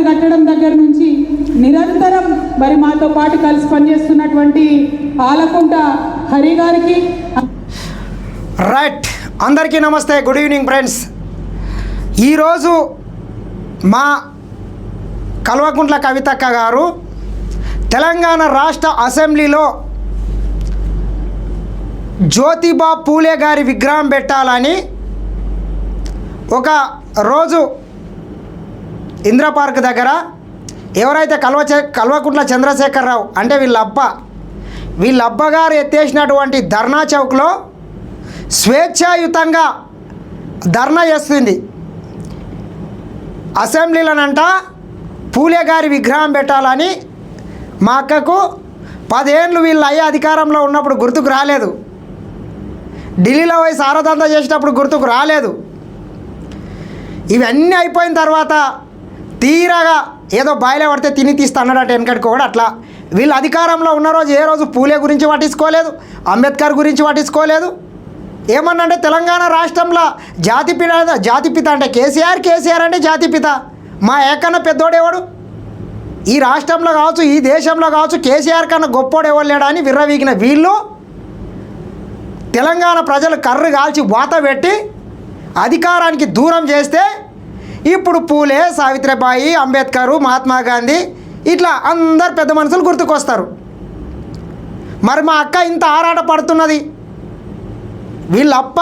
మొదలు కట్టడం దగ్గర నుంచి నిరంతరం మరి మాతో పాటు కలిసి పనిచేస్తున్నటువంటి ఆలకుంట హరి గారికి రైట్. అందరికీ నమస్తే, గుడ్ ఈవినింగ్ ఫ్రెండ్స్. ఈరోజు మా కల్వకుంట్ల కవితక్క గారు తెలంగాణ రాష్ట్ర అసెంబ్లీలో జ్యోతిబా పూలే గారి విగ్రహం పెట్టాలని ఒక రోజు ఇందిరా పార్క్ దగ్గర ఎవరైతే కల్వకుంట్ల చంద్రశేఖరరావు అంటే వీళ్ళ అబ్బగారు ఎత్తేసినటువంటి ధర్నా చౌక్లో స్వేచ్ఛాయుతంగా ధర్నా చేస్తుంది. అసెంబ్లీలోనంట పూలే గారి విగ్రహం పెట్టాలని మా అక్కకు 10 ఏళ్ళు వీళ్ళు అయ్యే అధికారంలో ఉన్నప్పుడు గుర్తుకు రాలేదు. ఢిల్లీలో పోయి సారదంతా చేసేటప్పుడు గుర్తుకు రాలేదు. ఇవన్నీ అయిపోయిన తర్వాత తీరాగా ఏదో బాయిలే పడితే తిని తీస్తా అన్నాడట వెనకటికి కూడా. అట్లా వీళ్ళు అధికారంలో ఉన్న రోజు ఏ రోజు పూలే గురించి పట్టించుకోలేదు, అంబేద్కర్ గురించి పట్టించుకోలేదు. ఏమన్నంటే తెలంగాణ రాష్ట్రంలో జాతిపిత అంటే కేసీఆర్ అంటే జాతిపిత. మా ఏకన్నా పెద్దోడేవాడు ఈ రాష్ట్రంలో కావచ్చు, ఈ దేశంలో కావచ్చు, కేసీఆర్ కన్నా గొప్పోడు ఎవరు లేడా అని విర్రవీగిన వీళ్ళు తెలంగాణ ప్రజలు కర్రు కాల్చి వాత పెట్టి అధికారానికి దూరం చేస్తే ఇప్పుడు పూలే, సావిత్రిబాయి, అంబేద్కరు, మహాత్మా గాంధీ ఇట్లా అందరు పెద్ద మనుషులు గుర్తుకొస్తారు. మరి మా అక్క ఇంత ఆరాట పడుతున్నది. వీళ్ళప్ప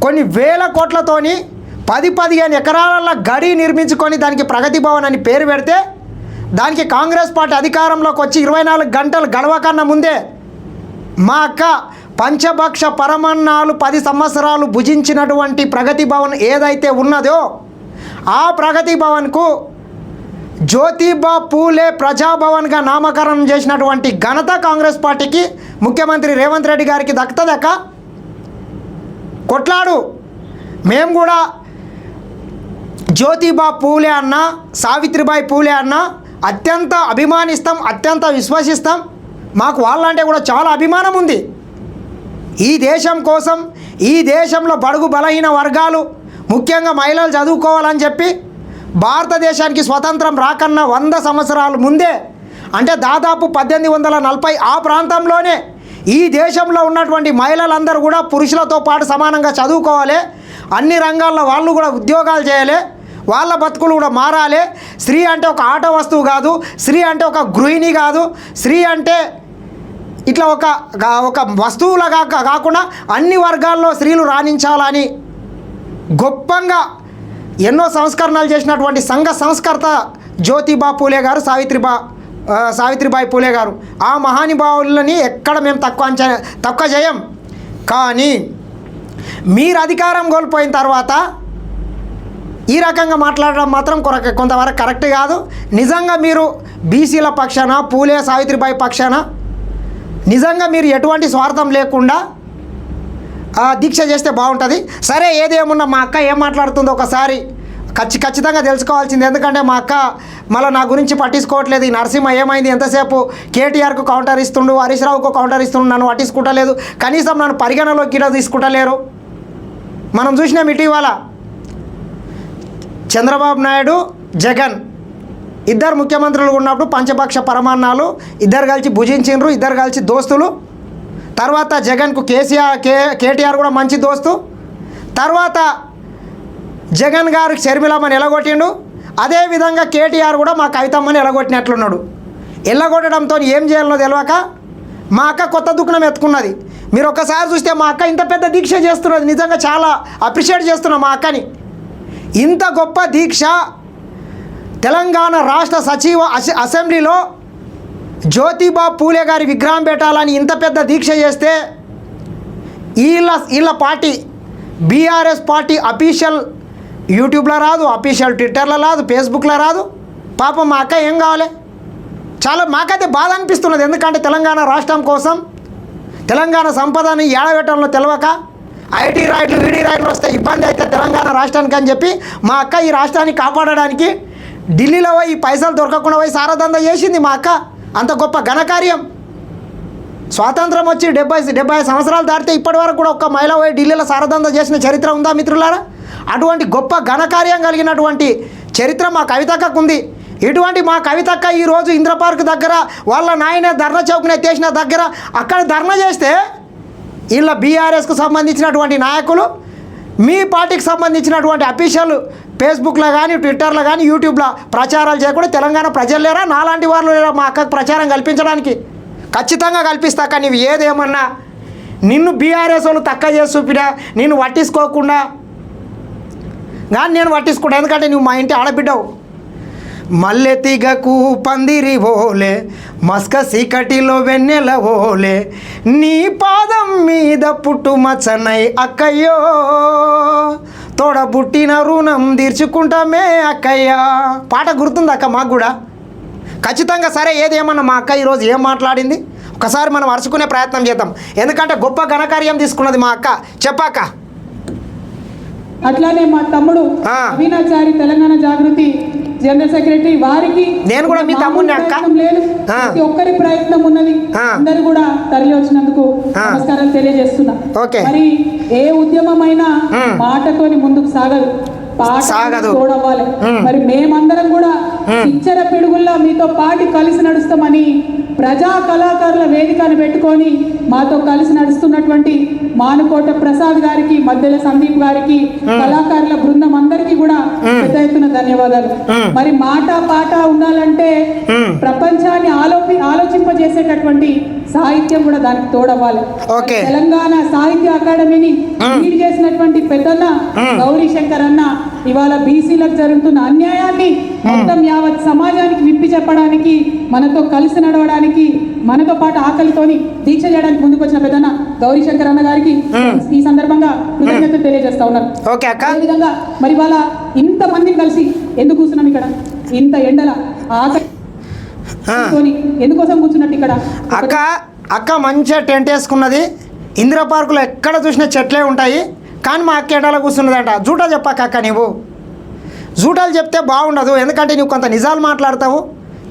కొన్ని వేల కోట్లతోని 10-15 ఎకరాల గడి నిర్మించుకొని దానికి ప్రగతి భవన్ అని పేరు పెడితే దానికి కాంగ్రెస్ పార్టీ అధికారంలోకి వచ్చి 24 గంటలు గడవకన్నా ముందే మా అక్క పంచభక్ష పరమన్నాలు 10 సంవత్సరాలు భుజించినటువంటి ప్రగతి భవన్ ఏదైతే ఉన్నదో ఆ ప్రగతి భవన్కు జ్యోతిబా పూలే ప్రజాభవన్గా నామకరణం చేసినటువంటి ఘనత కాంగ్రెస్ పార్టీకి, ముఖ్యమంత్రి రేవంత్ రెడ్డి గారికి దక్కుతుందక్క. కొట్లాడు. మేము కూడా జ్యోతిబా పూలే అన్న, సావిత్రిబాయి పూలే అన్న అత్యంత అభిమానిస్తాం, అత్యంత విశ్వసిస్తాం. మాకు వాళ్ళంటే కూడా చాలా అభిమానం ఉంది. ఈ దేశం కోసం, ఈ దేశంలో బడుగు బలహీన వర్గాలు ముఖ్యంగా మహిళలు చదువుకోవాలని చెప్పి భారతదేశానికి స్వతంత్రం రాకన్నా 100 సంవత్సరాల ముందే అంటే దాదాపు 1840 ఆ ప్రాంతంలోనే ఈ దేశంలో ఉన్నటువంటి మహిళలందరూ కూడా పురుషులతో పాటు సమానంగా చదువుకోవాలి, అన్ని రంగాల్లో వాళ్ళు కూడా ఉద్యోగాలు చేయాలి, వాళ్ళ బతుకులు కూడా మారాలి. స్త్రీ అంటే ఒక ఆట వస్తువు కాదు, స్త్రీ అంటే ఒక గృహిణి కాదు, స్త్రీ అంటే ఇట్లా ఒక వస్తువులుగా కాకుండా అన్ని వర్గాల్లో స్త్రీలు రాణించాలని గొప్పంగా ఎన్నో సంస్కరణలు చేసినటువంటి సంఘ సంస్కర్త జ్యోతిబా పూలే గారు, సావిత్రిబాయి పూలే గారు. ఆ మహానుభావులని ఎక్కడ మేము తక్కువ చేయం. కానీ మీరు అధికారం కోల్పోయిన తర్వాత ఈ రకంగా మాట్లాడడం మాత్రం కొంతవరకు కరెక్ట్ కాదు. నిజంగా మీరు బీసీల పక్షాన, పూలే సావిత్రిబాయి పక్షాన నిజంగా మీరు ఎటువంటి స్వార్థం లేకుండా దీక్ష చేస్తే బాగుంటుంది. సరే, ఏదేమున్నా మా అక్క ఏం మాట్లాడుతుందో ఒకసారి ఖచ్చితంగా తెలుసుకోవాల్సింది. ఎందుకంటే మా అక్క మళ్ళీ నా గురించి పట్టించుకోవట్లేదు. ఈ నరసింహ ఏమైంది, ఎంతసేపు కేటీఆర్కు కౌంటర్ ఇస్తుండు, హరీష్ రావుకు కౌంటర్ ఇస్తుండు, నన్ను పట్టించుకుంటలేదు, కనీసం నన్ను పరిగణలోకి కూడా తీసుకుంటలేరు. మనం చూసినాం ఇటీవల చంద్రబాబు నాయుడు, జగన్ ఇద్దరు ముఖ్యమంత్రులు ఉన్నప్పుడు పంచపక్ష పరమాన్నాలు ఇద్దరు కలిసి భుజించిండ్రు, ఇద్దరు కలిసి దోస్తులు. తర్వాత జగన్కు కేటీఆర్ కూడా మంచి దోస్తు. తర్వాత జగన్ గారు షర్మిలమ్మని ఎలగొట్టిండు. అదేవిధంగా కేటీఆర్ కూడా మా కవితమ్మని ఎలగొట్టినట్లున్నాడు. ఎల్లగొట్టడంతో ఏం చేయాలనో తెలియక మా అక్క కొత్త దుఃఖం ఎత్తుకున్నది. మీరు ఒక్కసారి చూస్తే మా అక్క ఇంత పెద్ద దీక్ష చేస్తున్నది. నిజంగా చాలా అప్రిషియేట్ చేస్తున్నాం మా అక్కని. ఇంత గొప్ప దీక్ష తెలంగాణ రాష్ట్ర అసెంబ్లీలో జ్యోతిబా పూలే గారి విగ్రహం పెట్టాలని ఇంత పెద్ద దీక్ష చేస్తే వీళ్ళ పార్టీ బీఆర్ఎస్ పార్టీ అఫీషియల్ యూట్యూబ్లో రాదు, అఫీషియల్ ట్విట్టర్లో రాదు, ఫేస్బుక్లో రాదు. పాపం మా అక్క ఏం కావాలి? చాలా మాకైతే బాధ అనిపిస్తున్నది. ఎందుకంటే తెలంగాణ రాష్ట్రం కోసం తెలంగాణ సంపదని ఏడబెట్టడంలో తెలియక ఐటీ రైట్లు, ఈడీ రైట్లు వస్తే ఇబ్బంది అయితే తెలంగాణ రాష్ట్రానికి అని చెప్పి మా అక్క ఈ రాష్ట్రాన్ని కాపాడడానికి ఢిల్లీలో పోయి పైసలు దొరకకుండా పోయి సారదందా చేసింది మా అక్క. అంత గొప్ప ఘనకార్యం. స్వాతంత్రం వచ్చి 70 సంవత్సరాలు దాటితే ఇప్పటి వరకు కూడా ఒక్క మహిళ పోయి ఢిల్లీలో సారదందా చేసిన చరిత్ర ఉందా మిత్రులారా? అటువంటి గొప్ప ఘనకార్యం కలిగినటువంటి చరిత్ర మా కవితకు ఉంది. ఇటువంటి మా కవితక్క ఈరోజు ఇంద్ర పార్క్ దగ్గర వాళ్ళ నాయన ధర్నా చౌక్ని ఎత్తేసిన దగ్గర అక్కడ ధర్నా చేస్తే వీళ్ళ బీఆర్ఎస్కు సంబంధించినటువంటి నాయకులు మీ పార్టీకి సంబంధించినటువంటి అఫీషియల్ ఫేస్బుక్లో కానీ ట్విట్టర్లో కానీ యూట్యూబ్లో ప్రచారాలు చేయకుండా తెలంగాణ ప్రజలు లేరా, నాలాంటి వాళ్ళు లేరా మా అక్కకు ప్రచారం కల్పించడానికి? ఖచ్చితంగా కల్పిస్తాక నీవు ఏదేమన్నా నిన్ను బీఆర్ఎస్ వాళ్ళు తక్కువ చేసి చూపినా నిన్ను పట్టించుకోకుండా కానీ నేను పట్టించుకుంటా, ఎందుకంటే నువ్వు మా ఇంటి ఆడబిడ్డవు. మల్లె తీగకు పందిరి ఓలే మస్క సీకటిలో వెన్నెల ఓలే నీ పాదం మీద పుట్టు మచ్చనై అక్కయ్యో తోడబుట్టిన రుణం తీర్చుకుంటామే అక్కయ్య. పాట గుర్తుంది అక్క మాకు కూడా ఖచ్చితంగా. సరే ఏదేమన్నా మా అక్క ఈరోజు ఏం మాట్లాడింది ఒకసారి మనం అరుచుకునే ప్రయత్నం చేద్దాం, ఎందుకంటే గొప్ప ఘనకార్యం తీసుకున్నది మా అక్క. చెప్పాక. అట్లానే మా తమ్ముడు అవినాచారి తెలంగాణ జాగృతి జనరల్ సెక్రటరీ, వారికి నేను కూడా మీ తమ్ముడిని అక్క. లేదు ప్రతి ఒక్కరి ప్రయత్నం ఉన్నది. అందరూ కూడా తరలి వచ్చినందుకు నమస్కారాలు తెలియజేస్తున్నా. మరి ఏ ఉద్యమమైనా మాటతోని ముందుకు సాగదు, తోడవ్వాలి. మరి మేమందరం కూడా ఇచ్చర పిడుగుల్లా మీతో పాటు కలిసి నడుస్తామని ప్రజా కళాకారుల వేదికను పెట్టుకొని మాతో కలిసి నడుస్తున్నటువంటి మానుకోట ప్రసాద్ గారికి, మధ్యల సందీప్ గారికి, కళాకారుల బృందం అందరికీ కూడా పెద్ద ఎత్తున ధన్యవాదాలు. మరి మాట పాట ఉండాలంటే ప్రపంచాన్ని ఆలోచింపజేసేటటువంటి సాహిత్యం కూడా దానికి తోడవ్వాలి. తెలంగాణ సాహిత్య అకాడమీని లీడ్ చేసినటువంటి పెద్దన్న గౌరీ శంకర్ అన్న ఇవాళ బీసీలకు జరుగుతున్న అన్యాయాన్ని మొత్తం యావత్ సమాజానికి విప్పి చెప్పడానికి, మనతో కలిసి నడవడానికి, మనతో పాటు ఆకలితోని దీక్ష చేయడానికి ముందుకు వచ్చిన పెద్దన్న గౌరీ శంకర్ అన్న గారికి ఈ సందర్భంగా కృతజ్ఞతలు తెలియజేస్తా ఉన్నారు. అదేవిధంగా మరి ఇవాళ ఇంత మందిని కలిసి ఎందుకు కూర్చున్నాం ఇక్కడ, ఇంత ఎండల ఆకలి ఎందుకోసం కూర్చున్నట్టు ఇక్కడ? అక్క మంచిగా టెంట్ వేసుకున్నది. ఇందిర పార్కులో ఎక్కడ చూసినా చెట్లే ఉంటాయి, కానీ మా అక్క ఎండలో కూర్చున్నదంట. జూటా చెప్పాక అక్క, నీవు జూటాలు చెప్తే బాగుండదు, ఎందుకంటే నువ్వు కొంత నిజాలు మాట్లాడతావు.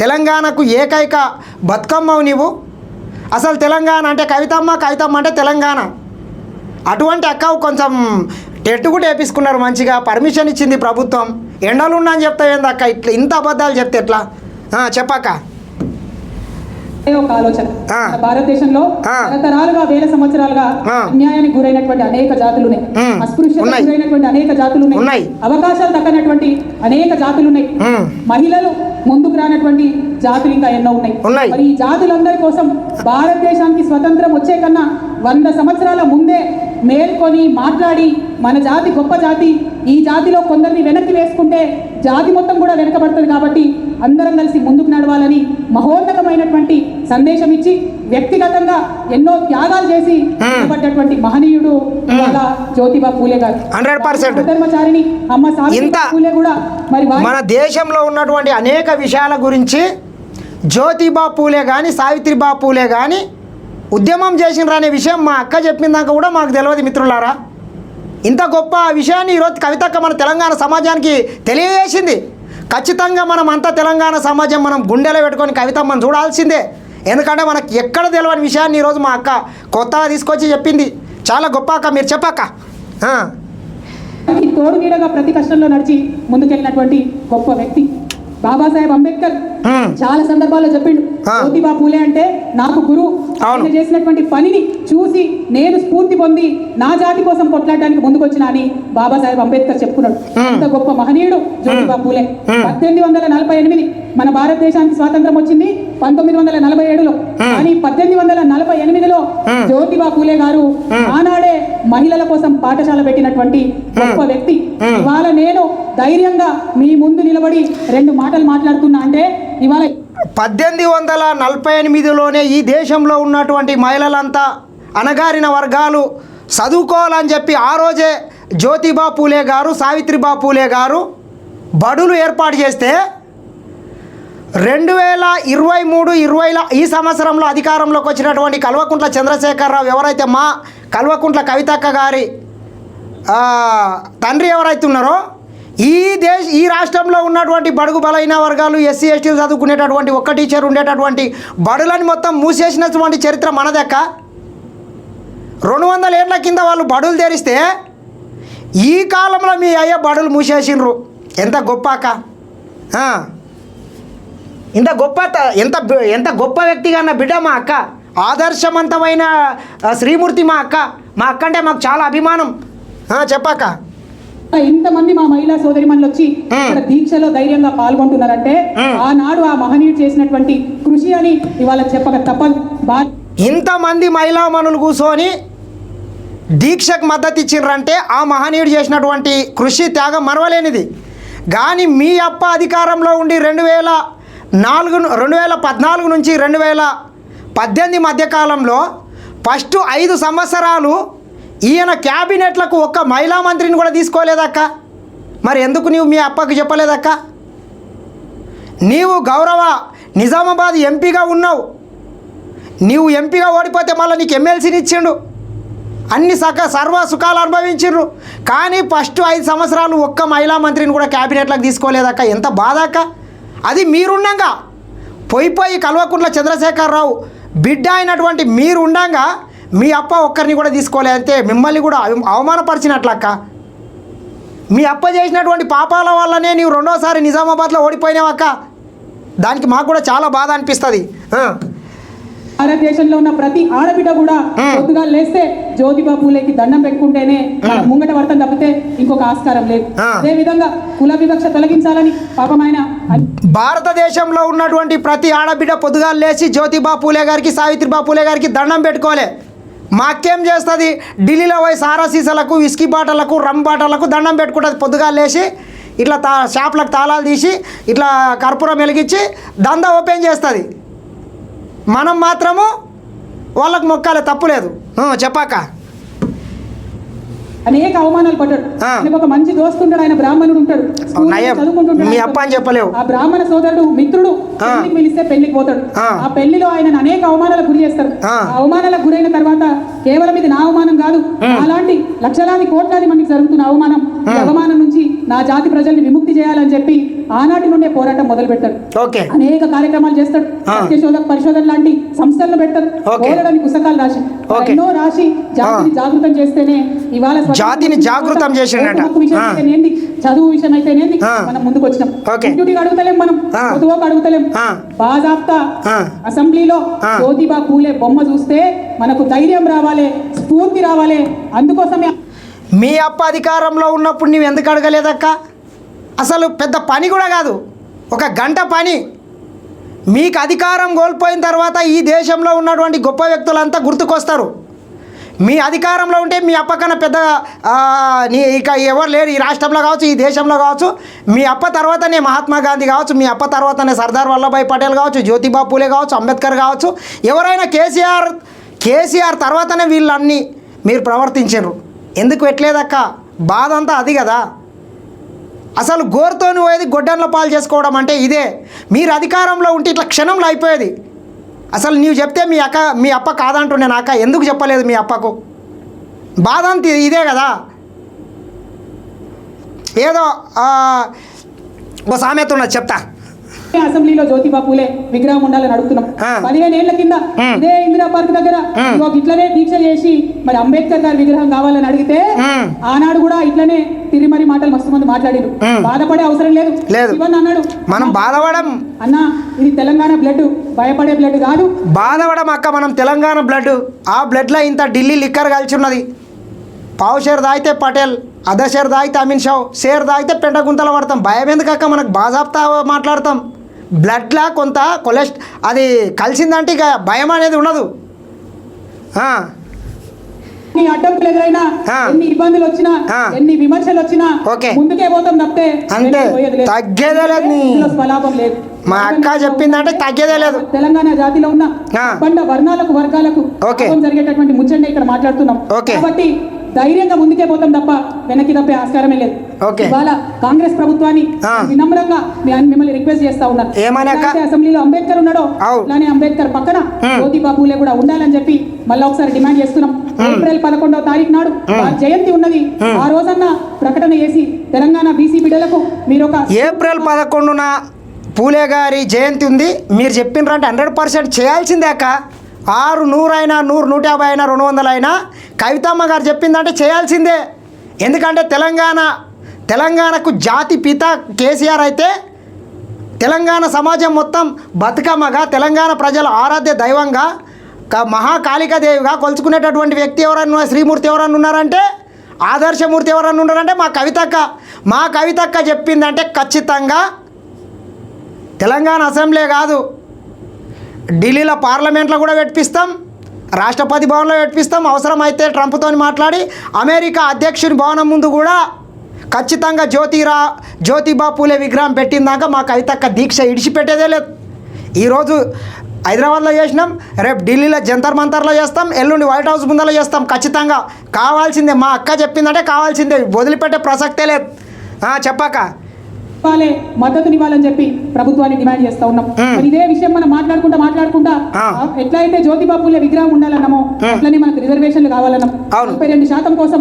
తెలంగాణకు ఏకైక బతుకమ్మవు నీవు. అసలు తెలంగాణ అంటే కవితమ్మ, కవితమ్మ అంటే తెలంగాణ. అటువంటి అక్కవు కొంచెం టెంట్ కూడా వేపించుకున్నారు మంచిగా, పర్మిషన్ ఇచ్చింది ప్రభుత్వం. ఎండలు ఉన్నా అని చెప్తావు ఏంది అక్క? ఇట్లా ఇంత అబద్ధాలు చెప్తే ఎట్లా? చెప్పాక. ఒక ఆలోచన, భారతదేశంలో తరతరాలుగా వేల సంవత్సరాలుగా అన్యాయానికి గురైనటువంటి అనేక జాతులు ఉన్నాయి, అస్పృశ్యతకు గురైనటువంటి అనేక జాతులు ఉన్నాయి, అవకాశాలు దక్కనటువంటి అనేక జాతులు ఉన్నాయి, మహిళలు ముందుకు రానటువంటి జాతులు ఇంకా ఎన్నో ఉన్నాయి. మరి ఈ జాతులందరి కోసం భారతదేశానికి స్వతంత్రం వచ్చే కన్నా 100 సంవత్సరాల ముందే మేల్కొని మాట్లాడి మన జాతి గొప్ప జాతి, ఈ జాతిలో కొందరిని వెనక్కి వేసుకుంటే జాతి మొత్తం కూడా వెనకబడుతుంది, కాబట్టి అందరం కలిసి ముందుకు నడవాలని మహోన్నతమైనటువంటి సందేశం ఇచ్చి వ్యక్తిగతంగా ఎన్నో త్యాగాలు చేసి నిలబడ్డటువంటి మహనీయుడు జ్యోతిబా పూలే గారు. 100% ధర్మచారిణి అమ్మ సావిత్రిబాయి పూలే కూడా మరి మన దేశంలో ఉన్నటువంటి అనేక విషయాల గురించి జ్యోతిబా పూలే కానీ సావిత్రిబాయి పూలే కానీ ఉద్యమం చేసినారు అనే విషయం మా అక్క చెప్పిందాక కూడా మాకు తెలియదు మిత్రులారా. ఇంత గొప్ప విషయాన్ని ఈరోజు కవితక్క మన తెలంగాణ సమాజానికి తెలియజేసింది. ఖచ్చితంగా మనం అంతా తెలంగాణ సమాజం మనం గుండెలో పెట్టుకొని కవితమ్మను చూడాల్సిందే, ఎందుకంటే మనకు ఎక్కడ తెలియని విషయాన్ని ఈరోజు మా అక్క కొత్తగా తీసుకొచ్చి చెప్పింది. చాలా గొప్ప అక్క, మీరు చెప్పాక. తోడు నీడగా ప్రతి కష్టంలో నడిచి ముందుకెళ్ళినటువంటి గొప్ప వ్యక్తి బాబాసాహెబ్ అంబేద్కర్ చాలా సందర్భాల్లో చెప్పిండు, జ్యోతిబా పూలే అంటే నాకు గురువు. ఆయన చేసినటువంటి పనిని చూసి నేను స్ఫూర్తి పొంది నా జాతి కోసం కొట్లాడడానికి ముందుకు వచ్చిన అని బాబాసాహెబ్ అంబేద్కర్ చెప్పుకున్నాడు. అంత గొప్ప మహనీయుడు జ్యోతిబా పూలే. 1848 మన భారతదేశానికి స్వాతంత్రం వచ్చింది 1947లో, కానీ 1848లో జ్యోతిబా పూలే గారు ఆనాడే మహిళల కోసం పాఠశాల పెట్టినటువంటి గొప్ప వ్యక్తి. ఇవాళ నేను ధైర్యంగా మీ ముందు నిలబడి 2 మాటలు మాట్లాడుతున్నా అంటే ఇవాళ 1848లోనే ఈ దేశంలో ఉన్నటువంటి మహిళలంతా అణగారిన వర్గాలు చదువుకోవాలని చెప్పి ఆ రోజే జ్యోతిబా పూలే గారు సావిత్రిబా పూలే గారు బడులు ఏర్పాటు చేస్తే 2023-20 ఈ సంవత్సరంలో అధికారంలోకి వచ్చినటువంటి కల్వకుంట్ల చంద్రశేఖరరావు ఎవరైతే మా కల్వకుంట్ల కవితక్క గారి తండ్రి ఎవరైతే ఉన్నారో ఈ రాష్ట్రంలో ఉన్నటువంటి బడుగు బలైన వర్గాలు ఎస్సీ ఎస్టీలు చదువుకునేటటువంటి ఒక్క టీచర్ ఉండేటటువంటి బడులని మొత్తం మూసేసినటువంటి చరిత్ర మనదక్క. 200 ఏళ్ల కింద వాళ్ళు బడులు తెరిస్తే ఈ కాలంలో మీ అయ్యే బడులు మూసేసిండ్రు. ఎంత గొప్ప అక్క. ఇంత గొప్ప ఎంత గొప్ప వ్యక్తిగా అన్న బిడ్డ మా అక్క, ఆదర్శవంతమైన శ్రీమూర్తి మా అక్క అంటే మాకు చాలా అభిమానం. చెప్పాక ఇంతమంది మా మహిళా సోదరిమణులు వచ్చి ఇక్కడ దీక్షలో ధైర్యంగా పాల్గొంటున్నారంటే ఆనాడు ఆ మహనీయుడు చేసినటువంటి కృషి అని ఇవాళ చెప్పక తప్పదు. ఇంతమంది మహిళా మనులు కూర్చొని దీక్షకు మద్దతు ఇచ్చిండ్రంటే ఆ మహనీయుడు చేసినటువంటి కృషి త్యాగం మరవలేనిది. కానీ మీ అప్ప అధికారంలో ఉండి 2014 నుంచి 2018 మధ్యకాలంలో ఫస్ట్ 5 సంవత్సరాలు ఈయన క్యాబినెట్లకు ఒక్క మహిళా మంత్రిని కూడా తీసుకోలేదక్క. మరి ఎందుకు నీవు మీ అప్పకు చెప్పలేదక్క? నీవు గౌరవ నిజామాబాద్ ఎంపీగా ఉన్నావు, నీవు ఎంపీగా ఓడిపోతే మళ్ళీ నీకు ఎమ్మెల్సీని ఇచ్చిండు, అన్ని సర్వ సుఖాలు అనుభవించిండ్రు. కానీ ఫస్ట్ 5 సంవత్సరాలు ఒక్క మహిళా మంత్రిని కూడా క్యాబినెట్లకు తీసుకోలేదక్క. ఎంత బాధ అక్క. అది మీరుండగా పోయి కల్వకుంట్ల చంద్రశేఖరరావు బిడ్డ అయినటువంటి మీరుండగా మీ అప్ప ఒక్కరిని కూడా తీసుకోలేదంటే మిమ్మల్ని కూడా అవమానపరిచినట్లక్క. మీ అప్ప చేసినటువంటి పాపాల వల్లనే నీవు రెండోసారి నిజామాబాద్లో ఓడిపోయినావక్క. దానికి మాకు కూడా చాలా బాధ అనిపిస్తుంది. భారతదేశంలో ఉన్న ప్రతి ఆడబిడ్డ కూడా పొద్దుగా లేస్తే జ్యోతిబా పూలేకి దండం పెట్టుకుంటేనే ముంగట వర్తం తప్పితే ఇంకొక ఆస్కారం లేదు. అదే విధంగా కుల వివక్ష తొలగించాలని పాపమైన భారతదేశంలో ఉన్నటువంటి ప్రతి ఆడబిడ్డ పొద్దుగా లేచి జ్యోతిబా పూలే గారికి, సావిత్రిబా పూలే గారికి దండం పెట్టుకోలే. మాకేం చేస్తుంది? ఢిల్లీలో పోయి సారా సీసాలకు, విస్కీ బాటలకు, రమ్ బాటలకు దండం పెట్టుకుంటుంది. పొద్దుగా లేచి ఇట్లా షాపులకు తాళాలు తీసి ఇట్లా కర్పూరం వెలిగించి దందా ఓపెన్ చేస్తుంది. మనం మాత్రము వాళ్ళకు మొక్కాలే, తప్పులేదు. చెప్పాక అనేక అవమానాలు పడ్డాడు. ఒక మంచి దోస్తుంటాడు, ఆయన బ్రాహ్మణుడు ఉంటాడు, మీ అప్ప అని చెప్పలేవు. ఆ బ్రాహ్మణ సోదరుడు మిత్రుడు పెళ్లికి పిలిస్తే పెళ్లికి పోతాడు. ఆ పెళ్లిలో ఆయన అనేక అవమానాలకు గురి చేస్తారు. ఆ అవమానాలకు గురైన తర్వాత కేవలం ఇది నా అవమానం కాదు, అలాంటి లక్షలాది కోట్లాది మందికి జరుగుతున్న అవమానం, ఈ అవమానం నుంచి నా జాతి ప్రజల్ని విముక్తి చేయాలని చెప్పి ఆనాటి నుండే పోరాటం మొదలు పెట్టారు. అనేక కార్యక్రమాలు చేస్తాడు. సత్యశోధక పరిశోధన లాంటి సంస్థలను పెడతారు. పోరాడానికి పుస్తకాలు రాసి ఎన్నో రాసి జాతిని జాగృతం చేస్తేనే ఇవాళ జాతిని జాగృతం చేసిండట. చదువు విషయం అయితేనేది మనం ముందుకు వచ్చినాం. డ్యూటీకి అడుగుతలేం, మనం పొదువుకు అడుగుతలేం. బాజాప్తా అసెంబ్లీలో జ్యోతిబా పూలే బొమ్మ చూస్తే మనకు ధైర్యం రావాలి, స్ఫూర్తి రావాలి. అందుకోసమే మీ అప్ప అధికారంలో ఉన్నప్పుడు నువ్వు ఎందుకు అడగలేదక్క? అసలు పెద్ద పని కూడా కాదు, ఒక గంట పని. మీకు అధికారం కోల్పోయిన తర్వాత ఈ దేశంలో ఉన్నటువంటి గొప్ప వ్యక్తులంతా గుర్తుకొస్తారు. మీ అధికారంలో ఉంటే మీ అప్ప కన్నా పెద్ద ఇక ఎవరు లేరు ఈ రాష్ట్రంలో కావచ్చు, ఈ దేశంలో కావచ్చు. మీ అప్ప తర్వాతనే మహాత్మా గాంధీ కావచ్చు, మీ అప్ప తర్వాతనే సర్దార్ వల్లభాయ్ పటేల్ కావచ్చు, జ్యోతిబా పూలే కావచ్చు, అంబేద్కర్ కావచ్చు, ఎవరైనా కేసీఆర్ తర్వాతనే వీళ్ళన్నీ మీరు ప్రవర్తించారు. ఎందుకు పెట్టలేదక్క? బాధ అంతా అది కదా. అసలు గోరుతోని పోయేది గొడ్డన్ల పాలు చేసుకోవడం అంటే ఇదే. మీరు అధికారంలో ఉంటే ఇట్లా క్షణంలో అయిపోయేది. అసలు నీవు చెప్తే మీ అప్ప కాదంటుండే నాక, ఎందుకు చెప్పలేదు మీ అప్పకు? బాధ అంత ఇదే కదా. ఏదో ఓ సామెత ఉన్నది చెప్తా. అసెంబ్లీలో జ్యోతిబా పూలే విగ్రహం ఉండాలని అడుగుతున్నాం. 15 ఏళ్ల కింద ఇదే ఇందిరా పార్క్ దగ్గర ఇట్లనే దీక్ష చేసి మరి అంబేద్కర్ గారి విగ్రహం కావాలని అడిగితే ఆనాడు కూడా ఇట్లనే తిరిమరి మాటలు మస్తు మంది మాట్లాడారు. బాధపడే అవసరం లేదు. ఇవన్నీ అన్నాడు, మనం బాధపడం అన్న, ఇది తెలంగాణ బ్లడ్, భయపడే బ్లడ్ కాదు. బాధపడం అక్క, మనం తెలంగాణ బ్లడ్. ఆ బ్లడ్లో ఇంత ఢిల్లీ లిక్కర్ కలిసి ఉన్నది. పావు షేర్ తాగితే పటేల్, అర్ధ షేర్ తాగితే అమిన్ షా, షేర్ తాగితే పెంట గుంతలు పడతాం. భయం ఎందుకక్క? మనకు బాజాప్తా మాట్లాడతాం. బ్లడ్లా కొంత అది కలిసిందంటే ఇక భయం అనేది ఉండదు. అడ్డంకులు ఎదురైనా, ఎన్ని ఇబ్బందులు వచ్చినా, ఎన్ని విమర్శలు వచ్చినా ముందుకే పోతాం తప్పితే అంతే, తగ్గేదే లేదు. స్వలాభం లేదు. మా అక్క చెప్పిందంటే తగ్గేదే లేదు. తెలంగాణ జాతిలో ఉన్న వర్ణాలకు వర్గాలకు జరిగేటటువంటి ముచ్చండి ఇక్కడ మాట్లాడుతున్నాం. కాబట్టి ధైర్యంగా ముందుకే పోతాం తప్ప వెనక్కి తప్పే ఆస్కారమే లేదు. ఇవాళ కాంగ్రెస్ ప్రభుత్వాన్ని వినమ్రంగా మిమ్మల్ని రిక్వెస్ట్ చేస్తా ఉన్నారు. అసెంబ్లీలో అంబేద్కర్ ఉన్నాడో అలానే అంబేద్కర్ పక్కన జ్యోతిబా పూలే కూడా ఉండాలని చెప్పి మళ్ళీ ఒకసారి డిమాండ్ చేస్తున్నాం. ఏప్రిల్ 11వ తారీఖు నాడు జయంతి ఉన్నది. ఆ రోజన్న ప్రకటన చేసి తెలంగాణ బీసీ బిడ్డలకు మీరు ఒక ఏప్రిల్ 11న పూలే గారి జయంతి ఉంది. మీరు చెప్పినారంటే 100% చేయాల్సిందే అక్క. 6, 100 అయినా, 100, 150 అయినా, 200 అయినా కవితమ్మ గారు చెప్పిందంటే చేయాల్సిందే. ఎందుకంటే తెలంగాణకు జాతి పిత కేసీఆర్ అయితే తెలంగాణ సమాజం మొత్తం బతుకమ్మగా, తెలంగాణ ప్రజల ఆరాధ్య దైవంగా, మహాకాళికాదేవిగా కొలుచుకునేటటువంటి వ్యక్తి ఎవరన్నా, శ్రీమూర్తి ఎవరన్నా ఉన్నారంటే, ఆదర్శమూర్తి ఎవరన్నా ఉన్నారంటే మా కవితక్క చెప్పిందంటే ఖచ్చితంగా తెలంగాణ అసెంబ్లీ కాదు, ఢిల్లీలో పార్లమెంట్లో కూడా పెట్టిస్తాం, రాష్ట్రపతి భవన్లో పెట్టిస్తాం, అవసరమైతే ట్రంప్తో మాట్లాడి అమెరికా అధ్యక్షుని భవనం ముందు కూడా ఖచ్చితంగా జ్యోతిబా పూలే విగ్రహం పెట్టిందాక మా కవితక్క దీక్ష ఇడిచిపెట్టేదే లేదు. ఈరోజు హైదరాబాద్లో చేసినాం, రేపు ఢిల్లీలో జంతర్ మంతర్లో చేస్తాం, ఎల్లుండి వైట్ హౌస్ ముందరలో చేస్తాం. ఖచ్చితంగా కావాల్సిందే, మా అక్క చెప్పిందంటే కావాల్సిందే, వదిలిపెట్టే ప్రసక్తే లేదు. చెప్పాక మద్దతునివ్వాలని చెప్పి ప్రభుత్వాన్ని డిమాండ్ చేస్తా ఉన్నాం. మరి ఇదే విషయం మనం మాట్లాడుకుంటా ఎట్లయితే జ్యోతిబా పూలే విగ్రహం ఉండాలన్నామో అట్లనే మనకు రిజర్వేషన్లు కావాలన్నాం. 42% కోసం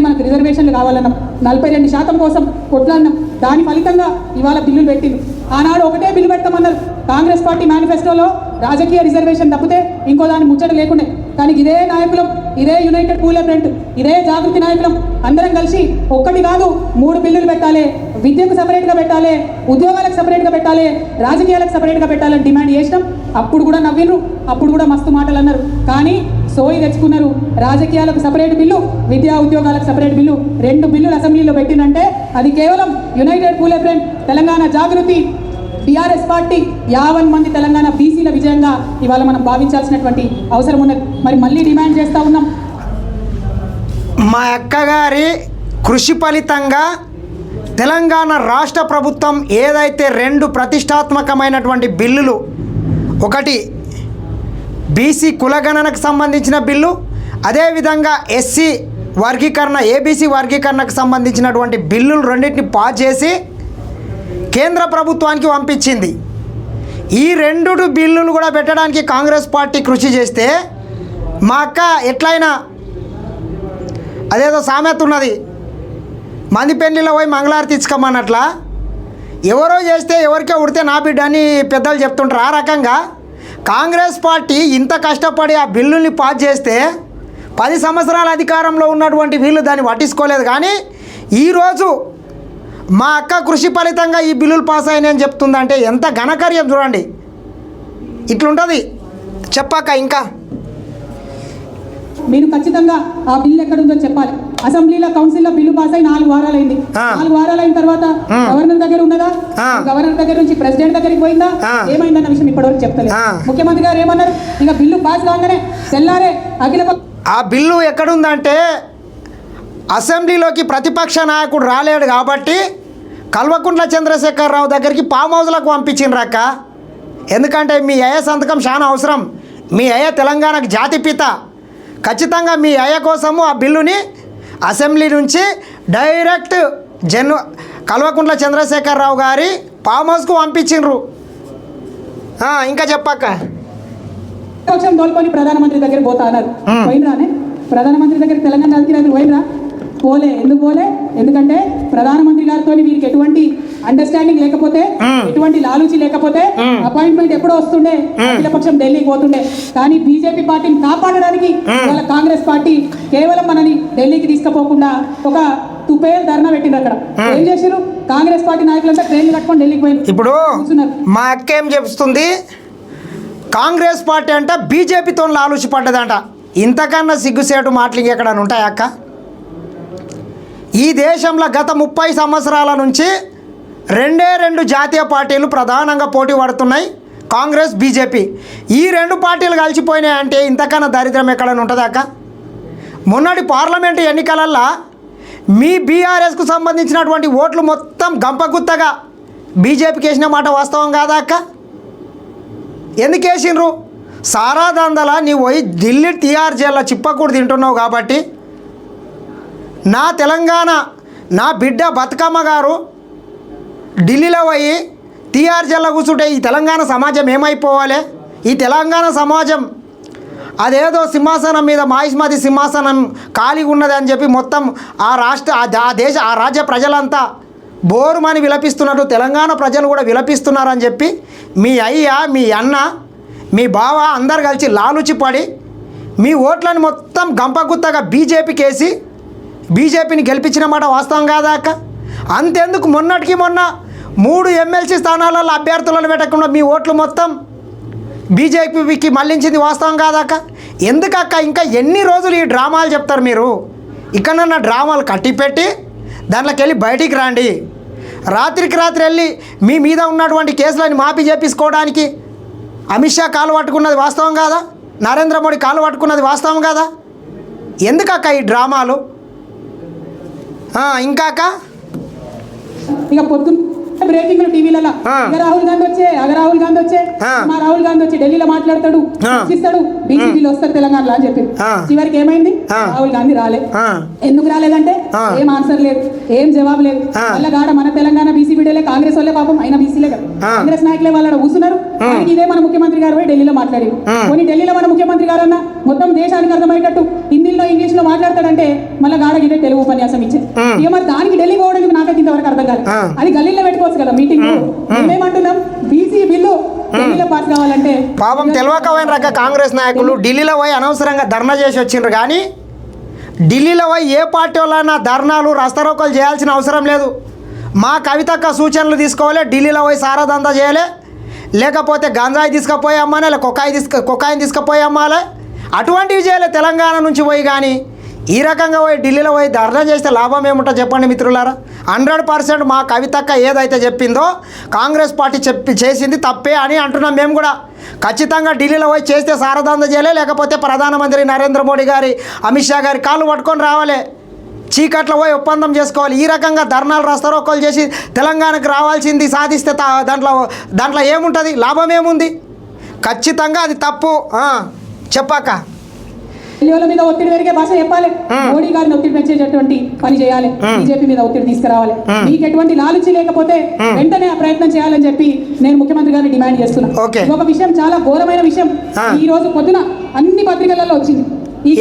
మనకు రిజర్వేషన్లు కావాలన్నాం, 42% కోసం కొట్లాడినాం. దాని ఫలితంగా ఇవాళ బిల్లులు పెట్టింది. ఆనాడు ఒకటే బిల్లు పెడతామన్నారు కాంగ్రెస్ పార్టీ మేనిఫెస్టోలో, రాజకీయ రిజర్వేషన్ తప్పితే ఇంకో దాని ముచ్చట లేకుండే. కానీ ఇదే నాయకులం, ఇదే యునైటెడ్ పూలే ఫ్రంట్, ఇదే జాగృతి నాయకులం అందరం కలిసి ఒక్కటి కాదు 3 బిల్లులు పెట్టాలి. విద్యకు సపరేట్గా పెట్టాలి, ఉద్యోగాలకు సపరేట్గా పెట్టాలి, రాజకీయాలకు సపరేట్గా పెట్టాలని డిమాండ్ చేసినాం. అప్పుడు కూడా నవ్విర్రు, అప్పుడు కూడా మస్తు మాటలు అన్నారు. కానీ సోయి తెచ్చుకున్నారు. రాజకీయాలకు సపరేట్ బిల్లు, విద్యా ఉద్యోగాలకు సపరేట్ బిల్లు, 2 బిల్లులు అసెంబ్లీలో పెట్టిందంటే అది కేవలం యునైటెడ్ పూలే ఫ్రంట్, తెలంగాణ జాగృతి, టీఆర్ఎస్ పార్టీ 50 మంది తెలంగాణ బీసీల విజయంగా ఇవాళ మనం భావించాల్సినటువంటి అవసరం ఉన్నది. మరి మళ్ళీ డిమాండ్ చేస్తూ ఉన్నాం. మా అక్కగారి కృషి ఫలితంగా తెలంగాణ రాష్ట్ర ప్రభుత్వం ఏదైతే 2 ప్రతిష్టాత్మకమైనటువంటి బిల్లులు, ఒకటి బీసీ కులగణనకు సంబంధించిన బిల్లు, అదేవిధంగా ఎస్సీ వర్గీకరణ, ఏబీసీ వర్గీకరణకు సంబంధించినటువంటి బిల్లులు రెండింటిని పాస్ చేసి కేంద్ర ప్రభుత్వానికి పంపించింది. ఈ 2 బిల్లులు కూడా పెట్టడానికి కాంగ్రెస్ పార్టీ కృషి చేస్తే మా అక్క ఎట్లయినా అదేదో సామెత ఉన్నది, మంది పెళ్లిలో పోయి మంగళారతి ఇచ్చుకోమన్నట్లా, ఎవరో చేస్తే ఎవరికే ఉడితే నా బిడ్డ అని పెద్దలు చెప్తుంటారు. ఆ రకంగా కాంగ్రెస్ పార్టీ ఇంత కష్టపడి ఆ బిల్లుల్ని పాస్ చేస్తే 10 సంవత్సరాల అధికారంలో ఉన్నటువంటి వీళ్ళు దాన్ని పట్టించుకోలేదు. కానీ ఈరోజు మా అక్క కృషి ఫలితంగా ఈ బిల్లులు పాస్ అయినాయని చెప్తుందంటే ఎంత ఘనకార్యం చూడండి. ఇట్లుంటుంది. చెప్పాక ఇంకా మీరు ఖచ్చితంగా ఆ బిల్లు ఎక్కడుందో చెప్పాలి. అసెంబ్లీలో కౌన్సిల్లో బిల్లు పాస్ అయి 4 వారాలు అయింది. 4 వారాలు అయిన తర్వాత గవర్నర్ దగ్గర ఉన్నదా, గవర్నర్ దగ్గర నుంచి ప్రెసిడెంట్ దగ్గరికి పోయిందా, ఏమైందన్న విషయం ఇప్పటివరకు చెప్తలేదు. ముఖ్యమంత్రి గారు ఏమన్నారు, ఇంకా బిల్లు పాస్ కాగానే తెల్లారే ఆ బిల్లు ఎక్కడుందంటే అసెంబ్లీలోకి ప్రతిపక్ష నాయకుడు రాలేడు కాబట్టి కల్వకుంట్ల చంద్రశేఖరరావు దగ్గరికి ఫామ్ హౌస్లకు పంపించిండ్రక్క. ఎందుకంటే మీ అయ్య సంతకం చాలా అవసరం, మీ అయ్య తెలంగాణకు జాతిపిత. ఖచ్చితంగా మీ అయ్య కోసము ఆ బిల్లుని అసెంబ్లీ నుంచి డైరెక్ట్ కల్వకుంట్ల చంద్రశేఖరరావు గారి ఫామ్ హౌస్కు పంపించిండ్రు. ఇంకా చెప్పాక పక్షం తోలుకొని ప్రధానమంత్రి దగ్గర పోతా అన్నారు. పోయినరానే ప్రధానమంత్రి దగ్గర తెలంగాణ రాజకీయ నాయకులు పోయినరా? పోలే. ఎందుకు పోలే? ఎందుకంటే ప్రధానమంత్రి గారితో వీరికి ఎటువంటి అండర్స్టాండింగ్ లేకపోతే, ఎటువంటి లాలూచి లేకపోతే అపాయింట్మెంట్ ఎప్పుడో వస్తుండే, అఖిలపక్షం ఢిల్లీకి పోతుండే. కానీ బీజేపీ పార్టీని కాపాడడానికి వాళ్ళ కాంగ్రెస్ పార్టీ కేవలం మనని ఢిల్లీకి తీసుకుపోకుండా ఒక తుపేరు ధర్నా పెట్టింది. అక్కడ ఏం చేశారు? కాంగ్రెస్ పార్టీ నాయకులంతా ట్రైన్లు కట్టుకొని ఢిల్లీకి పోయింది. ఇప్పుడు మా అక్క ఏం చెప్తుంది, కాంగ్రెస్ పార్టీ అంట బీజేపీతో లాలూచి పడ్డదంట. ఇంతకన్నా సిగ్గుసేటు మాటలు ఎక్కడ ఉంటాయి అక్క? ఈ దేశంలో గత 30 సంవత్సరాల నుంచి 2 జాతీయ పార్టీలు ప్రధానంగా పోటీ పడుతున్నాయి, కాంగ్రెస్, బీజేపీ. ఈ 2 పార్టీలు కలిసిపోయినాయంటే ఇంతకన్నా దరిద్రం ఎక్కడైనా ఉంటుంది అక్క? మొన్నటి పార్లమెంటు ఎన్నికలల్లో మీ బీఆర్ఎస్కు సంబంధించినటువంటి ఓట్లు మొత్తం గంపగుత్తగా బీజేపీకి వేసిన మాట వాస్తవం కాదా అక్క? ఎందుకు వేసిండ్రు? సారా దందల నీవు పోయి ఢిల్లీ టీఆర్ జైల్లో చిప్పకూడు తింటున్నావు కాబట్టి నా తెలంగాణ, నా బిడ్డ బతుకమ్మ గారు ఢిల్లీలో పోయి టీఆర్ జైల్లో కూర్చుంటే ఈ తెలంగాణ సమాజం ఏమైపోవాలి? ఈ తెలంగాణ సమాజం అదేదో సింహాసనం మీద మాహిష్మతి సింహాసనం ఖాళీగా ఉన్నది అని చెప్పి మొత్తం ఆ రాజ్య ప్రజలంతా బోరుమని విలపిస్తున్నట్టు తెలంగాణ ప్రజలు కూడా విలపిస్తున్నారని చెప్పి మీ అయ్య, మీ అన్న, మీ బావ అందరు కలిసి లాలుచి పడి మీ ఓట్లను మొత్తం గంపగుత్తగా బీజేపీకి వేసి బీజేపీని గెలిపించిన మాట వాస్తవం కాదా అక్క? అంతెందుకు మొన్నటికి మొన్న 3 ఎమ్మెల్సీ స్థానాలలో అభ్యర్థులను పెట్టకుండా మీ ఓట్లు మొత్తం బీజేపీకి మళ్లించింది వాస్తవం కాదాక? ఎందుకక్క ఇంకా ఎన్ని రోజులు ఈ డ్రామాలు చెప్తారు మీరు? ఇక్కడన్నా డ్రామాలు కట్టిపెట్టి దాంట్లోకి వెళ్ళి బయటికి రండి. రాత్రికి రాత్రి వెళ్ళి మీ మీద ఉన్నటువంటి కేసులని మాఫీ చేపించుకోవడానికి అమిత్ షా కాలు పట్టుకున్నది వాస్తవం కాదా? నరేంద్ర మోడీ కాలు పట్టుకున్నది వాస్తవం కాదా? ఎందుకక్క ఈ డ్రామాలు? ఇంకాక ఇక పొద్దున్న బ్రేకింగ్ టీవీలలో రాహుల్ గాంధీ వచ్చే మా రాహుల్ గాంధీ వచ్చి ఢిల్లీలో మాట్లాడతాడు, ఇస్తాడు, బీజేపీలో వస్తారు తెలంగాణలో అని చెప్పి చివరికి ఏమైంది? రాహుల్ గాంధీ రాలే. ఎందుకు రాలేదంటే ఏం ఆన్సర్ లేదు, ఏం జవాబు లేదు. వాళ్ళ గాడ మన తెలంగాణ బీసీ బిడ్డలే, కాంగ్రెస్ వాళ్ళే పాపం, అయినా బీసీలే కదా, కాంగ్రెస్ నాయకులే వాళ్ళ కూర్చున్నారు. ఇదే మన ముఖ్యమంత్రి గారు పోయి ఢిల్లీలో మాట్లాడి కొన్ని ఢిల్లీలో మన ముఖ్యమంత్రి గారు అన్న మొత్తం దేశానికి అర్థమయ్యేటట్టు హిందీలో ఇంగ్లీష్ లో మాట్లాడతాడంటే మళ్ళీ గాడ ఇదే తెలుగు ఉపన్యాసం ఇచ్చింది. ఇక మరి దానికి ఢిల్లీ పోవడానికి నాకైతే ఇంతవరకు అర్థం కాదు. అది గల్లీలో పెట్టుకోవచ్చు కదా మీటింగ్. మేమేమంటున్నాం, బీసీ బిల్లు ఢిల్లీలో పాస్ కావాలంటే పాపం తెలియకపోయిన రక కాంగ్రెస్ నాయకులు ఢిల్లీలో పోయి అనవసరంగా ధర్నా చేసి వచ్చిండ్రు. కానీ ఢిల్లీలో పోయి ఏ పార్టీ వాళ్ళైనా ధర్నాలు రస్తారోకోలు చేయాల్సిన అవసరం లేదు. మా కవితక్క సూచనలు తీసుకోవాలి, ఢిల్లీలో పోయి సారాదందా చేయాలి, లేకపోతే గంజాయి తీసుకుపోయి అమ్మాలి, లేక కొకాయిని తీసుకుపోయి అమ్మాలి, అటువంటివి చేయాలి తెలంగాణ నుంచి పోయి. కానీ ఈ రకంగా పోయి ఢిల్లీలో పోయి ధర్నా చేస్తే లాభం ఏముంటో చెప్పండి మిత్రులారా. 100% మా కవితక్క ఏదైతే చెప్పిందో కాంగ్రెస్ పార్టీ చేసింది తప్పే అని అంటున్నాం మేము కూడా. ఖచ్చితంగా ఢిల్లీలో పోయి చేస్తే సారదంద చేయలే, లేకపోతే ప్రధానమంత్రి నరేంద్ర మోడీ గారి, అమిత్ షా గారి కాళ్ళు పట్టుకొని రావాలి, చీకట్లో పోయి ఒప్పందం చేసుకోవాలి. ఈ రకంగా ధర్నాలు రస్తారోకోలు చేసి తెలంగాణకు రావాల్సింది సాధిస్తే దాంట్లో ఏముంటుంది, లాభం ఏముంది? ఖచ్చితంగా అది తప్పు. చెప్పాక ఢిల్లీల మీద ఒత్తిడి పెరిగే భాష చెప్పాలి, మోడీ గారిని ఒత్తిడి పెంచేటటువంటి పని చేయాలి, బీజేపీ మీద ఒత్తిడి తీసుకురావాలి. మీకు ఎటువంటి లాలుచి లేకపోతే వెంటనే ఆ ప్రయత్నం చేయాలని చెప్పి నేను ముఖ్యమంత్రి గారిని డిమాండ్ చేస్తున్నా. ఒక విషయం, చాలా ఘోరమైన విషయం, ఈ రోజు పొద్దున అన్ని పత్రికలలో వచ్చింది. ఈ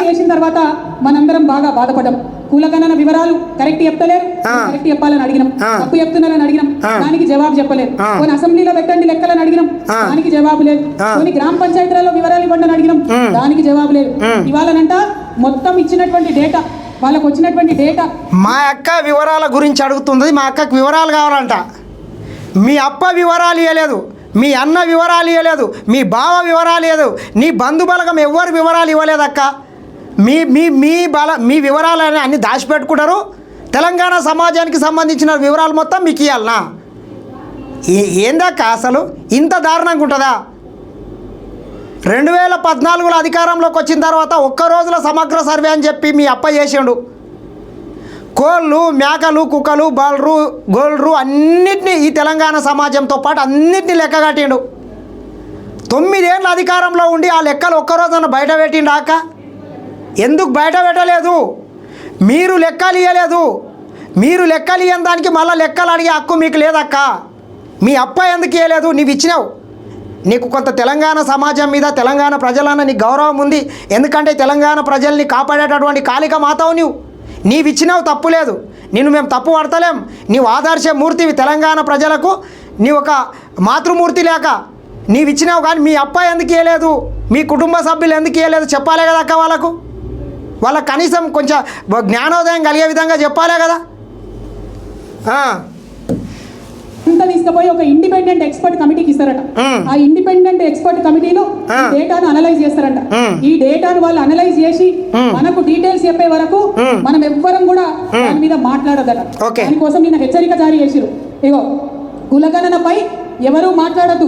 చేసిన తర్వాత మనందరం బాగా బాధపడ్డాం. కులగణన వివరాలు కరెక్ట్ చెప్తలేరు, కరెక్ట్ చెప్పాలని అడిగినాం, తప్పు చెప్తున్నారని అడిగినాం, దానికి జవాబు చెప్పలేదు. కొన్ని అసెంబ్లీలో పెట్టండి లెక్కలని అడిగినాం, దానికి జవాబు లేదు. కొన్ని గ్రామ పంచాయతీలలో వివరాలు ఇవ్వండి అని అడిగినాం, దానికి జవాబు లేదు. ఇవాళనంట మొత్తం ఇచ్చినటువంటి డేటా, వాళ్ళకు వచ్చినటువంటి డేటా, మా అక్క వివరాల గురించి అడుగుతుంది. మా అక్కకు వివరాలు కావాలంట. మీ అప్ప వివరాలు ఇవ్వలేదు, మీ అన్న వివరాలు ఇవ్వలేదు, మీ బావ వివరాలు ఇవ్వలేదు, నీ బంధుబలగం ఎవ్వరు వివరాలు ఇవ్వలేదు అక్క. మీ వివరాలని అన్ని దాచిపెట్టుకుంటారు. తెలంగాణ సమాజానికి సంబంధించిన వివరాలు మొత్తం మీకు ఇవ్వాలనా? ఏందక్క అసలు ఇంత దారుణంగా ఉంటుందా? 2014లో అధికారంలోకి వచ్చిన తర్వాత ఒక్క రోజుల సమగ్ర సర్వే అని చెప్పి మీ అప్ప చేసిండు. కోళ్ళు, మేకలు, కుక్కలు, బల్రు, గోల్రు అన్నిటినీ ఈ తెలంగాణ సమాజంతో పాటు అన్నిటినీ లెక్క కట్టిండు. 9 ఏళ్ళ అధికారంలో ఉండి ఆ లెక్కలు ఒక్కరోజున బయట పెట్టిండు అక్క. ఎందుకు బయట పెట్టలేదు? మీరు లెక్కలు ఇవ్వలేదు. మీరు లెక్కలు ఇవ్వని దానికి మళ్ళీ లెక్కలు అడిగే హక్కు మీకు లేదక్క. మీ అప్ప ఎందుకు ఇవ్వలేదు? నీవు ఇచ్చినావు. నీకు కొంత తెలంగాణ సమాజం మీద, తెలంగాణ ప్రజలన్న నీకు గౌరవం ఉంది. ఎందుకంటే తెలంగాణ ప్రజల్ని కాపాడేటటువంటి కాళిక మాతావు నీవు ఇచ్చినావు, తప్పు లేదు. నిన్ను మేము తప్పు పడతలేం. నీవు ఆదర్శ మూర్తివి తెలంగాణ ప్రజలకు, నీ ఒక మాతృమూర్తి లేక నీవు ఇచ్చినావు. కానీ మీ అప్ప ఎందుకు ఇవ్వలేదు? మీ కుటుంబ సభ్యులు ఎందుకు ఇవ్వలేదు? చెప్పాలే కదా అక్క. వాళ్ళకు కనీసం కొంచెం జ్ఞానోదయం కలిగే విధంగా చెప్పాలే కదా. ఇంత తీసుకుపోయి ఒక ఇండిపెండెంట్ ఎక్స్పర్ట్ కమిటీకి ఇస్తారట. ఆ ఇండిపెండెంట్ ఎక్స్పర్ట్ కమిటీలో డేటాను అనలైజ్ చేస్తారంట. ఈ డేటాను వాళ్ళు అనలైజ్ చేసి మనకు డీటెయిల్స్ చెప్పే వరకు మనం ఎవ్వరం కూడా దాని మీద మాట్లాడదట. దానికోసం నిన్న హెచ్చరిక జారీ చేసిరు. ఇగో, కులగణనపై ఎవరు మాట్లాడద్దు,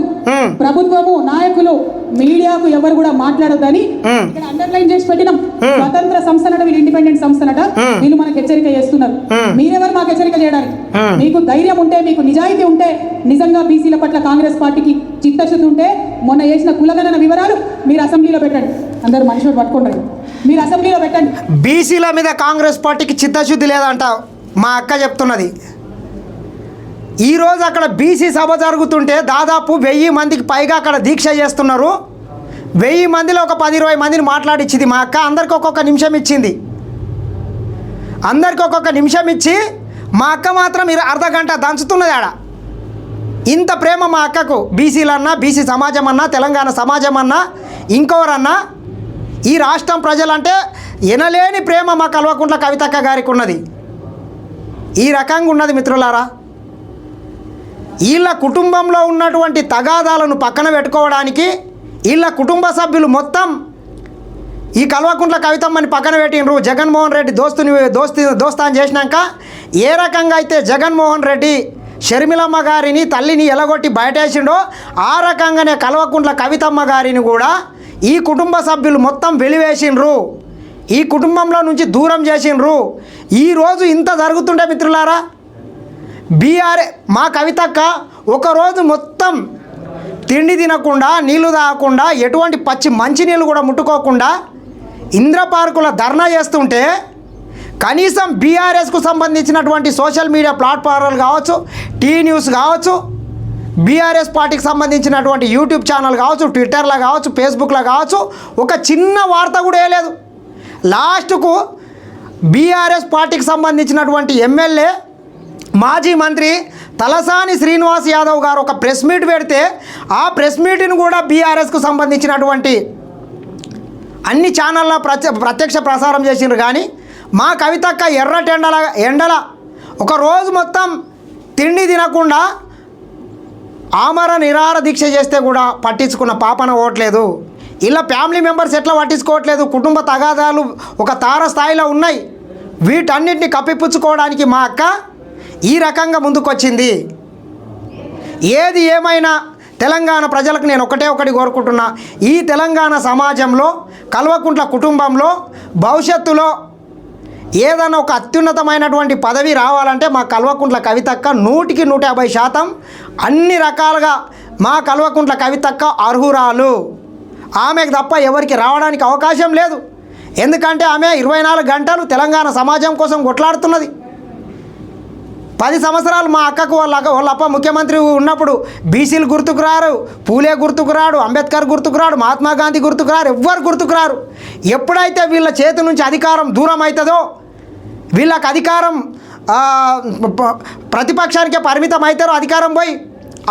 ప్రభుత్వము, నాయకులు, మీడియాకు ఎవరు కూడా మాట్లాడొద్దని ఇక్కడ అండర్లైన్ చేసి పెట్టినాం. స్వతంత్ర సంస్థనట, వీళ్ళు ఇండిపెండెంట్ సంస్థనట, వీళ్ళు మనకు హెచ్చరిక చేస్తున్నారు. మీరెవరు మాకు హెచ్చరిక చేయడానికి? మీకు ధైర్యం ఉంటే, మీకు నిజాయితీ ఉంటే, నిజంగా బీసీల పట్ల కాంగ్రెస్ పార్టీకి చిత్తశుద్ధి ఉంటే మొన్న చేసిన కులగణన వివరాలు మీరు అసెంబ్లీలో పెట్టండి. అందరూ మనుషులు పట్టుకుంటారు, మీరు అసెంబ్లీలో పెట్టండి. బీసీల మీద కాంగ్రెస్ పార్టీకి చిత్తశుద్ధి లేదంట మా అక్క చెప్తున్నది. ఈరోజు అక్కడ బీసీ సభ జరుగుతుంటే దాదాపు 1000 మందికి పైగా అక్కడ దీక్ష చేస్తున్నారు. 1000 మందిలో ఒక 10-20 మందిని మాట్లాడిచ్చింది మా అక్క. అందరికి ఒక్కొక్క నిమిషం ఇచ్చింది. అందరికి ఒక్కొక్క నిమిషం ఇచ్చి మా అక్క మాత్రం అర్ధ గంట దంచుతున్నది ఆడ. ఇంత ప్రేమ మా అక్కకు. బీసీలన్నా, బీసీ సమాజం అన్నా, తెలంగాణ సమాజం అన్నా, ఇంకోరన్నా, ఈ రాష్ట్రం ప్రజలంటే ఎనలేని ప్రేమ మా కల్వకుంట్ల కవితక్క గారికి ఉన్నది. ఈ రకంగా ఉన్నది మిత్రులారా. వీళ్ళ కుటుంబంలో ఉన్నటువంటి తగాదాలను పక్కన పెట్టుకోవడానికి వీళ్ళ కుటుంబ సభ్యులు మొత్తం ఈ కల్వకుంట్ల కవితమ్మని పక్కన పెట్టినరు. జగన్మోహన్ రెడ్డి దోస్తాన్ చేసినాక ఏ రకంగా అయితే జగన్మోహన్ రెడ్డి షర్మిలమ్మ గారిని తల్లిని ఎలగొట్టి బయటేసిండో ఆ రకంగానే కల్వకుంట్ల కవితమ్మ గారిని కూడా ఈ కుటుంబ సభ్యులు మొత్తం వెలివేసిండ్రు, ఈ కుటుంబంలో నుంచి దూరం చేసిండ్రు. ఈరోజు ఇంత జరుగుతుంటే మిత్రులారా, మా కవితక్క ఒకరోజు మొత్తం తిండి తినకుండా నీళ్లు తాగకుండా ఎటువంటి పచ్చి మంచినీళ్ళు కూడా ముట్టుకోకుండా ఇంద్ర పార్కుల ధర్నా చేస్తుంటే కనీసం బీఆర్ఎస్కు సంబంధించినటువంటి సోషల్ మీడియా ప్లాట్ఫామ్లు కావచ్చు, టీ న్యూస్ కావచ్చు, బీఆర్ఎస్ పార్టీకి సంబంధించినటువంటి యూట్యూబ్ ఛానల్ కావచ్చు, ట్విట్టర్లో కావచ్చు, ఫేస్బుక్లో కావచ్చు, ఒక చిన్న వార్త కూడా వేయలేదు. లాస్ట్కు బీఆర్ఎస్ పార్టీకి సంబంధించినటువంటి ఎమ్మెల్యే మాజీ మంత్రి తలసాని శ్రీనివాస్ యాదవ్ గారు ఒక ప్రెస్ మీట్ పెడితే ఆ ప్రెస్ మీట్ని కూడా బీఆర్ఎస్కు సంబంధించినటువంటి అన్ని ఛానళ్ళ ప్రత్యక్ష ప్రసారం చేసిండ్రు. కానీ మా కవితక్క ఎండల ఒక రోజు మొత్తం తిండి తినకుండా ఆమర నిరాహార దీక్ష చేస్తే కూడా పట్టించుకున్న పాపన ఓట్లేదు. ఇలా ఫ్యామిలీ మెంబర్స్ ఎట్లా పట్టించుకోవట్లేదు. కుటుంబ తగాదాలు ఒక తారస్థాయిలో ఉన్నాయి. వీటన్నిటిని కప్పిపుచ్చుకోవడానికి మా అక్క ఈ రకంగా ముందుకొచ్చింది. ఏది ఏమైనా తెలంగాణ ప్రజలకు నేను ఒకటి కోరుకుంటున్నా, ఈ తెలంగాణ సమాజంలో కల్వకుంట్ల కుటుంబంలో భవిష్యత్తులో ఏదైనా ఒక అత్యున్నతమైనటువంటి పదవి రావాలంటే మా కల్వకుంట్ల కవితక్క 100% అన్ని రకాలుగా మా కల్వకుంట్ల కవితక్క అర్హురాలు. ఆమెకు తప్ప ఎవరికి రావడానికి అవకాశం లేదు. ఎందుకంటే ఆమె 24 గంటలు తెలంగాణ సమాజం కోసం కొట్లాడుతున్నది. 10 సంవత్సరాలు మా అక్కకు వాళ్ళ అప్ప ముఖ్యమంత్రి ఉన్నప్పుడు బీసీలు గుర్తుకు రారు, పూలే గుర్తుకు రాడు, అంబేద్కర్ గుర్తుకు రాడు, మహాత్మా గాంధీ గుర్తుకు రారు, ఎవ్వరు గుర్తుకు రారు. ఎప్పుడైతే వీళ్ళ చేతి నుంచి అధికారం దూరం అవుతుందో, వీళ్ళకి అధికారం ప్రతిపక్షానికే పరిమితం అవుతారో అధికారం పోయి,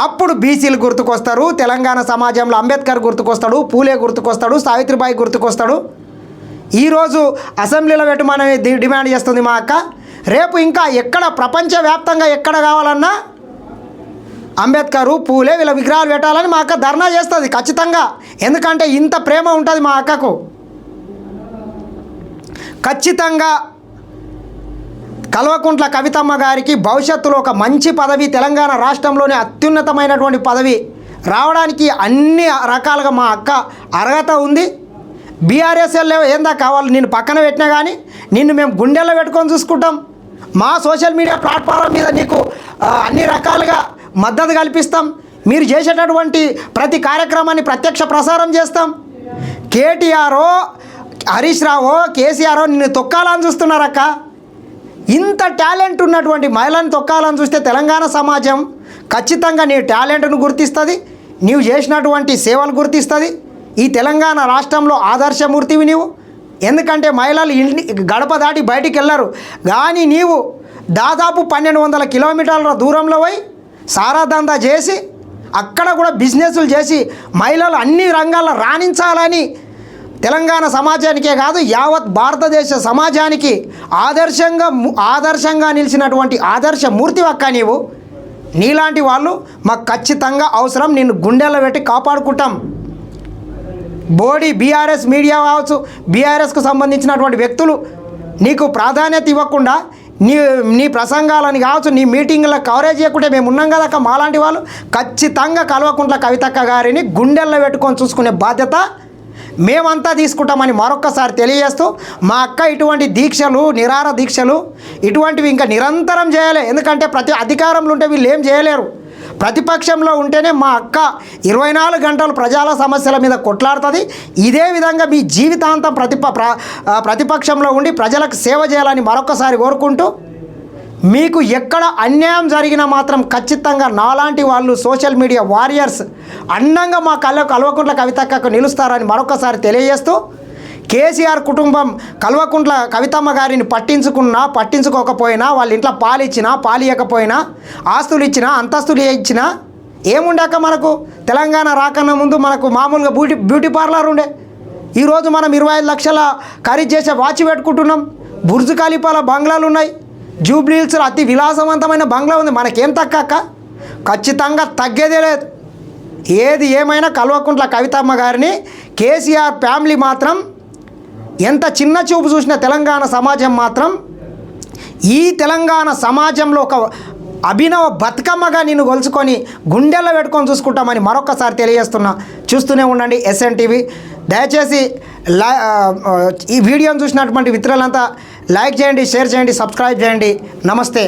అప్పుడు బీసీలు గుర్తుకొస్తారు. తెలంగాణ సమాజంలో అంబేద్కర్ గుర్తుకొస్తాడు, పూలే గుర్తుకొస్తాడు, సావిత్రిబాయి గుర్తుకొస్తాడు. ఈరోజు అసెంబ్లీలో పెట్టమని డిమాండ్ చేస్తుంది మా అక్క. రేపు ఇంకా ఎక్కడ ప్రపంచవ్యాప్తంగా ఎక్కడ కావాలన్నా అంబేద్కరు, పూలే వీళ్ళ విగ్రహాలు పెట్టాలని మా అక్క ధర్నా చేస్తుంది ఖచ్చితంగా. ఎందుకంటే ఇంత ప్రేమ ఉంటుంది మా అక్కకు. ఖచ్చితంగా కల్వకుంట్ల కవితమ్మ గారికి భవిష్యత్తులో ఒక మంచి పదవి, తెలంగాణ రాష్ట్రంలోనే అత్యున్నతమైనటువంటి పదవి రావడానికి అన్ని రకాలుగా మా అక్క అర్హత ఉంది. బీఆర్ఎస్ఎల్ ఏందా కావాలి, నిన్ను పక్కన పెట్టినా కానీ నిన్ను మేము గుండెల్లో పెట్టుకొని చూసుకుంటాం. మా సోషల్ మీడియా ప్లాట్ఫామ్ మీద నీకు అన్ని రకాలుగా మద్దతు కల్పిస్తాం. మీరు చేసేటటువంటి ప్రతి కార్యక్రమాన్ని ప్రత్యక్ష ప్రసారం చేస్తాం. కేటీఆరో, హరీష్ రావో, కేసీఆరో నిన్ను తొక్కాలని చూస్తున్నారక్క. ఇంత టాలెంట్ ఉన్నటువంటి మహిళను తొక్కాలని చూస్తే తెలంగాణ సమాజం ఖచ్చితంగా నీ టాలెంట్ను గుర్తిస్తుంది, నీవు చేసినటువంటి సేవలు గుర్తిస్తుంది. ఈ తెలంగాణ రాష్ట్రంలో ఆదర్శమూర్తివి నీవు. ఎందుకంటే మహిళలు గడప దాటి బయటికి వెళ్ళరు. కానీ నీవు దాదాపు 1200 కిలోమీటర్ల దూరంలో పోయి సారాదందా చేసి అక్కడ కూడా బిజినెస్లు చేసి మహిళలు అన్ని రంగాల్లో రాణించాలని తెలంగాణ సమాజానికే కాదు యావత్ భారతదేశ సమాజానికి ఆదర్శంగా నిలిచినటువంటి ఆదర్శమూర్తి అక్క నీవు. నీలాంటి వాళ్ళు మాకు ఖచ్చితంగా అవసరం. నిన్ను గుండెల్లో పెట్టి కాపాడుకుంటాం. బోడీ బీఆర్ఎస్ మీడియా కావచ్చు, బీఆర్ఎస్కు సంబంధించినటువంటి వ్యక్తులు నీకు ప్రాధాన్యత ఇవ్వకుండా నీ ప్రసంగాలని కావచ్చు, నీ మీటింగ్లకు కవరేజ్ చేయకుంటే మేము ఉన్నాం కదా. మాలాంటి వాళ్ళు ఖచ్చితంగా కల్వకుంట్ల కవితక్క గారిని గుండెల్లో పెట్టుకొని చూసుకునే బాధ్యత మేమంతా తీసుకుంటామని మరొక్కసారి తెలియజేస్తూ, మా అక్క ఇటువంటి దీక్షలు, నిరాహార దీక్షలు ఇటువంటివి ఇంకా నిరంతరం చేయాలి. ఎందుకంటే ప్రతి అధికారంలో ఉంటే వీళ్ళు ఏం చేయలేరు. ప్రతిపక్షంలో ఉంటేనే మా అక్క 24 గంటలు ప్రజల సమస్యల మీద కొట్లాడుతుంది. ఇదే విధంగా మీ జీవితాంతం ప్రతిపక్షంలో ఉండి ప్రజలకు సేవ చేయాలని మరొకసారి కోరుకుంటూ, మీకు ఎక్కడ అన్యాయం జరిగినా మాత్రం ఖచ్చితంగా నాలాంటి వాళ్ళు సోషల్ మీడియా వారియర్స్ అండంగా మా కల్వకుంట్ల కవితక్కకు నిలుస్తారని మరొకసారి తెలియజేస్తూ, కేసీఆర్ కుటుంబం కల్వకుంట్ల కవితమ్మ గారిని పట్టించుకోకపోయినా, వాళ్ళ ఇంట్లో పాలిచ్చినా పాలియకపోయినా, ఆస్తులు ఇచ్చినా అంతస్తులు ఇచ్చినా ఏముండాక మనకు తెలంగాణ రాకన్నా ముందు మనకు మామూలుగా బ్యూటీ పార్లర్ ఉండే. ఈరోజు మనం 25 లక్షల ఖరీదు చేసే వాచ్ పెట్టుకుంటున్నాం. బుర్జ్ ఖలీఫాల బంగ్లాలు ఉన్నాయి. జూబ్లీ హిల్స్లో అతి విలాసవంతమైన బంగ్లా ఉంది. మనకేం తక్కువ? ఖచ్చితంగా తగ్గేదే లేదు. ఏది ఏమైనా కల్వకుంట్ల కవితమ్మ గారిని కేసీఆర్ ఫ్యామిలీ మాత్రం ఎంత చిన్న చూపు చూసిన తెలంగాణ సమాజం మాత్రం ఈ తెలంగాణ సమాజంలో ఒక అభినవ బతుకమ్మగా నిన్ను గొలుచుకొని గుండెల్లో పెట్టుకొని చూసుకుంటామని మరొకసారి తెలియజేస్తున్నా. చూస్తూనే ఉండండి SN TV. దయచేసి ఈ వీడియోని చూసినటువంటి మిత్రులంతా లైక్ చేయండి, షేర్ చేయండి, సబ్స్క్రైబ్ చేయండి. నమస్తే.